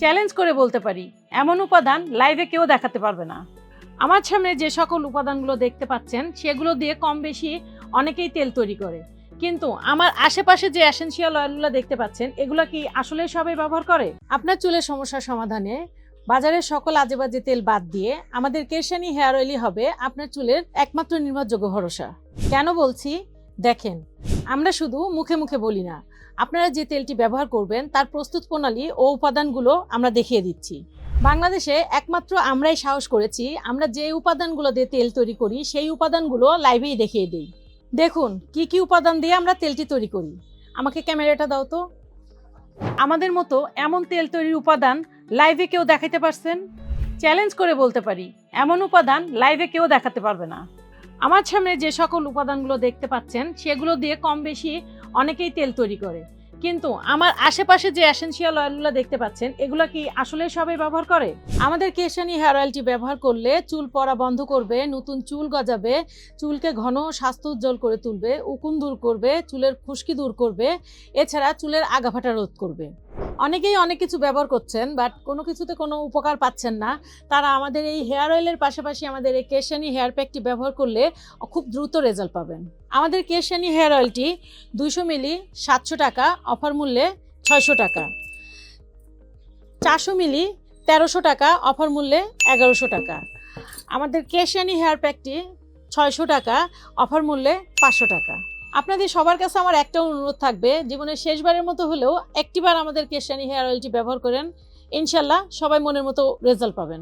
Challenge করে বলতে পারি, এমন উপাদান লাইভে কেউ দেখাতে পারবে না। আমার সামনে যে সকল উপাদানগুলো দেখতে পাচ্ছেন সেগুলো দিয়ে কম বেশি অনেকেই তেল তৈরি করে, কিন্তু আমার আশেপাশে যে এসেনশিয়াল অয়েলগুলো দেখতে পাচ্ছেন এগুলো কি আসলে সবাই ব্যবহার করে? আপনার চুলের সমস্যার সমাধানে বাজারের সকল আজেবাজে তেল বাদ দিয়ে আমাদের কেশানি হেয়ার অয়েলই হবে আপনার চুলের একমাত্র নির্ভরযোগ্য ভরসা। কেন বলছি দেখেন, আমরা শুধু মুখে মুখে বলি না, আপনারা যে তেলটি ব্যবহার করবেন তার প্রস্তুত প্রণালী ও উপাদানগুলো আমরা দেখিয়ে দিচ্ছি। বাংলাদেশে একমাত্র আমরাই সাহস করেছি আমরা যে উপাদানগুলো দিয়ে তেল তৈরি করি সেই উপাদানগুলো লাইভেই দেখিয়ে দিই। দেখুন কি কি উপাদান দিয়ে আমরা তেলটি তৈরি করি। আমাকে ক্যামেরাটা দাও তো। আমাদের মতো এমন তেল তৈরির উপাদান লাইভে কেউ দেখাতে পারছেন? চ্যালেঞ্জ করে বলতে পারি, এমন উপাদান লাইভে কেউ দেখাতে পারবে না। আমার সামনে যে সকল উপাদানগুলো দেখতে পাচ্ছেন সেগুলো দিয়ে কম বেশি অনেকেই তেল তৈরি করে, কিন্তু আমার আশেপাশে যে এসেনশিয়াল অয়েলগুলো দেখতে পাচ্ছেন এগুলো কি আসলে সবাই ব্যবহার করে? আমাদের কেশানি হেয়ার অয়েলটি ব্যবহার করলে চুল পড়া বন্ধ করবে, নতুন চুল গজাবে, চুলকে ঘন স্বাস্থ্য উজ্জ্বল করে তুলবে, উকুন দূর করবে, চুলের খুশকি দূর করবে, এছাড়া চুলের আগাফাটা রোধ করবে। অনেকেই অনেক কিছু ব্যবহার করছেন বাট কোনো কিছুতে কোনো উপকার পাচ্ছেন না। তারা আমাদের এই হেয়ার অয়েলের পাশাপাশি আমাদের এই কেশানি হেয়ার প্যাকটি ব্যবহার করলে খুব দ্রুত রেজাল্ট পাবেন। আমাদের কেশানি হেয়ার অয়েলটি 200 মিলি 700 টাকা, অফার মূল্যে 600 টাকা। 400 মিলি 1300 টাকা, অফার মূল্যে 1100 টাকা। আমাদের কেশানি হেয়ার প্যাকটি 600 টাকা, অফার মূল্যে 500 টাকা। আপনাদের সবার কাছে আমার একটা অনুরোধ থাকবে, জীবনের শেষবারের মতো হলেও একটিবার আমাদের কেশানি হেয়ার অয়েলটি ব্যবহার করেন, ইনশাল্লাহ সবাই মনের মতো রেজাল্ট পাবেন।